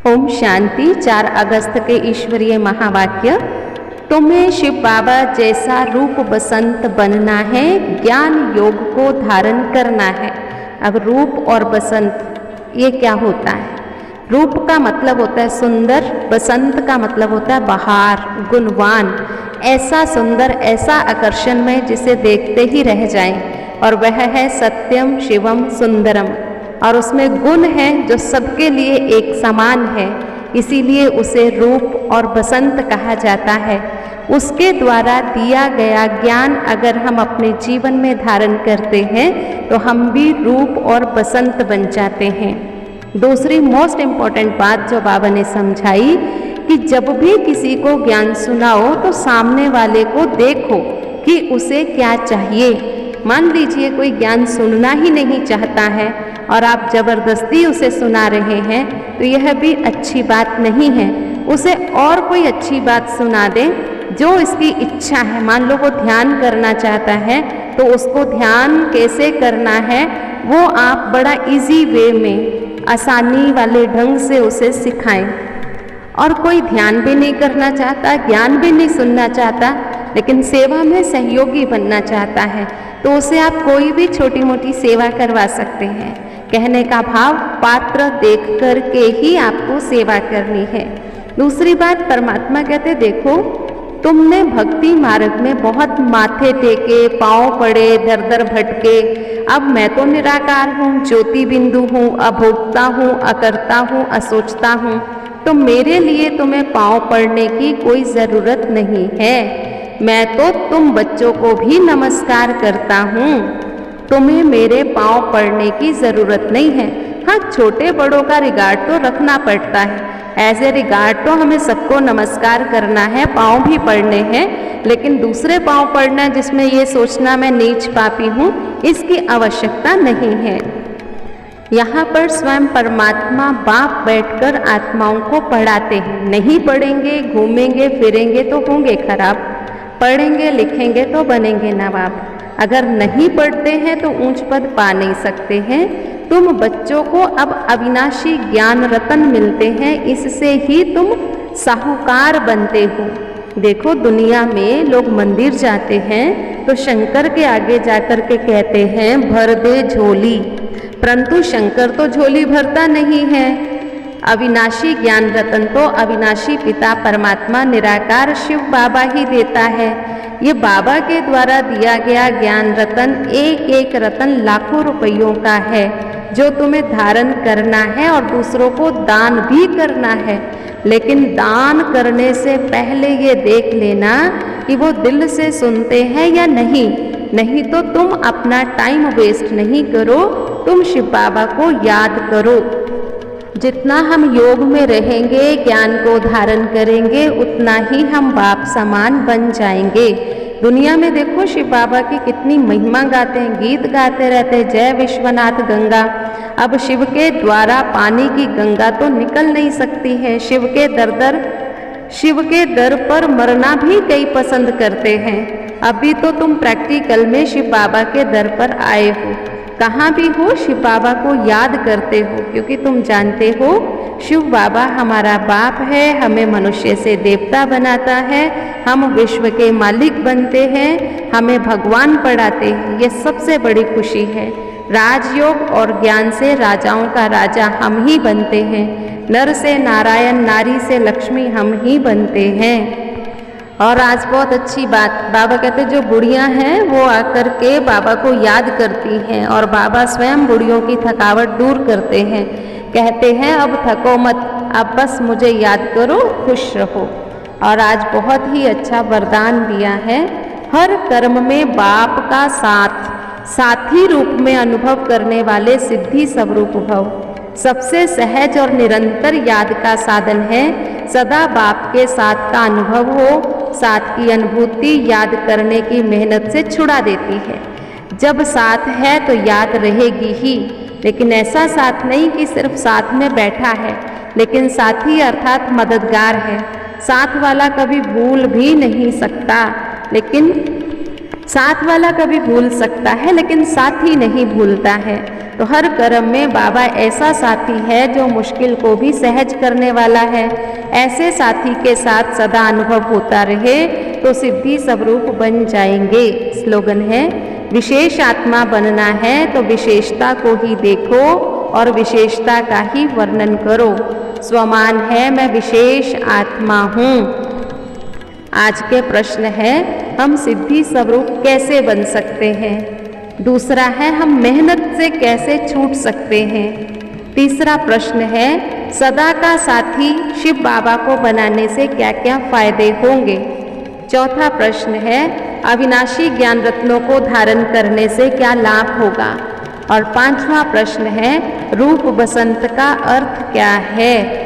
ओम शांति। 4 अगस्त के ईश्वरीय महावाक्य। तुम्हें शिव बाबा जैसा रूप बसंत बनना है, ज्ञान योग को धारण करना है। अब रूप और बसंत ये क्या होता है? रूप का मतलब होता है सुंदर, बसंत का मतलब होता है बहार, गुणवान, ऐसा सुंदर, ऐसा आकर्षणमय जिसे देखते ही रह जाएं। और वह है सत्यम शिवम सुंदरम, और उसमें गुण है जो सबके लिए एक समान है, इसीलिए उसे रूप और बसंत कहा जाता है। उसके द्वारा दिया गया ज्ञान अगर हम अपने जीवन में धारण करते हैं तो हम भी रूप और बसंत बन जाते हैं। दूसरी मोस्ट इम्पॉर्टेंट बात जो बाबा ने समझाई कि जब भी किसी को ज्ञान सुनाओ तो सामने वाले को देखो कि उसे क्या चाहिए। मान लीजिए कोई ज्ञान सुनना ही नहीं चाहता है और आप जबरदस्ती उसे सुना रहे हैं तो यह भी अच्छी बात नहीं है। उसे और कोई अच्छी बात सुना दें जो इसकी इच्छा है। मान लो वो ध्यान करना चाहता है तो उसको ध्यान कैसे करना है वो आप बड़ा इजी वे में, आसानी वाले ढंग से उसे सिखाएं। और कोई ध्यान भी नहीं करना चाहता, ज्ञान भी नहीं सुनना चाहता, लेकिन सेवा में सहयोगी बनना चाहता है तो उसे आप कोई भी छोटी मोटी सेवा करवा सकते हैं। कहने का भाव पात्र देख कर के ही आपको सेवा करनी है। दूसरी बात, परमात्मा कहते देखो तुमने भक्ति मार्ग में बहुत माथे टेके, पांव पड़े, दर दर भटके। अब मैं तो निराकार हूँ, ज्योति बिंदु हूँ, अभोक्ता हूँ, अकर्ता हूँ, असोचता हूँ, तो मेरे लिए तुम्हें पांव पड़ने की कोई ज़रूरत नहीं है। मैं तो तुम बच्चों को भी नमस्कार करता हूँ, तुम्हें मेरे पांव पड़ने की ज़रूरत नहीं है। हाँ, छोटे बड़ों का रिगार्ड तो रखना पड़ता है। एज ए रिगार्ड तो हमें सबको नमस्कार करना है, पांव भी पड़ने हैं, लेकिन दूसरे पांव पड़ना जिसमें ये सोचना मैं नीच पापी हूँ, इसकी आवश्यकता नहीं है। यहाँ पर स्वयं परमात्मा बाप बैठकर आत्माओं को पढ़ाते हैं। नहीं पढ़ेंगे, घूमेंगे फिरेंगे तो होंगे खराब, पढ़ेंगे लिखेंगे तो बनेंगे नवाब। अगर नहीं पढ़ते हैं तो ऊंच पद पा नहीं सकते हैं। तुम बच्चों को अब अविनाशी ज्ञान रतन मिलते हैं, इससे ही तुम साहूकार बनते हो। देखो दुनिया में लोग मंदिर जाते हैं तो शंकर के आगे जाकर के कहते हैं भर दे झोली, परंतु शंकर तो झोली भरता नहीं है। अविनाशी ज्ञान रतन तो अविनाशी पिता परमात्मा निराकार शिव बाबा ही देता है। ये बाबा के द्वारा दिया गया ज्ञान रतन एक एक रतन लाखों रुपयों का है जो तुम्हें धारण करना है और दूसरों को दान भी करना है। लेकिन दान करने से पहले ये देख लेना कि वो दिल से सुनते हैं या नहीं। नहीं तो तुम अपना टाइम वेस्ट नहीं करो, तुम शिव बाबा को याद करो। जितना हम योग में रहेंगे, ज्ञान को धारण करेंगे, उतना ही हम बाप समान बन जाएंगे। दुनिया में देखो शिव बाबा की कितनी महिमा गाते हैं, गीत गाते रहते हैं, जय विश्वनाथ गंगा। अब शिव के द्वारा पानी की गंगा तो निकल नहीं सकती है। शिव के दर पर मरना भी कई पसंद करते हैं। अभी तो तुम प्रैक्टिकल में शिव बाबा के दर पर आए हो, कहाँ भी हो शिव बाबा को याद करते हो, क्योंकि तुम जानते हो शिव बाबा हमारा बाप है, हमें मनुष्य से देवता बनाता है, हम विश्व के मालिक बनते हैं, हमें भगवान पढ़ाते हैं। ये सबसे बड़ी खुशी है। राजयोग और ज्ञान से राजाओं का राजा हम ही बनते हैं, नर से नारायण, नारी से लक्ष्मी हम ही बनते हैं। और आज बहुत अच्छी बात, बाबा कहते जो बुढ़ियां हैं वो आकर के बाबा को याद करती हैं और बाबा स्वयं बुढ़ियों की थकावट दूर करते हैं। कहते हैं अब थको मत, अब बस मुझे याद करो, खुश रहो। और आज बहुत ही अच्छा वरदान दिया है, हर कर्म में बाप का साथी रूप में अनुभव करने वाले सिद्धि स्वरूप भव। सबसे सहज और निरंतर याद का साधन है सदा बाप के साथ का अनुभव हो। साथ की अनुभूति याद करने की मेहनत से छुड़ा देती है। जब साथ है तो याद रहेगी ही, लेकिन ऐसा साथ नहीं कि सिर्फ साथ में बैठा है, लेकिन साथी अर्थात मददगार है। साथ वाला कभी भूल भी नहीं सकता, लेकिन साथ वाला कभी भूल सकता है लेकिन साथी नहीं भूलता है। तो हर कर्म में बाबा ऐसा साथी है जो मुश्किल को भी सहज करने वाला है। ऐसे साथी के साथ सदा अनुभव होता रहे तो सिद्धि स्वरूप बन जाएंगे। स्लोगन है, विशेष आत्मा बनना है तो विशेषता को ही देखो और विशेषता का ही वर्णन करो। स्वमान है मैं विशेष आत्मा हूँ। आज के प्रश्न है, हम सिद्धि स्वरूप कैसे बन सकते हैं? दूसरा है, हम मेहनत से कैसे छूट सकते हैं? तीसरा प्रश्न है, सदा का साथी शिव बाबा को बनाने से क्या क्या फायदे होंगे? चौथा प्रश्न है, अविनाशी ज्ञान रत्नों को धारण करने से क्या लाभ होगा? और पांचवा प्रश्न है, रूप बसंत का अर्थ क्या है?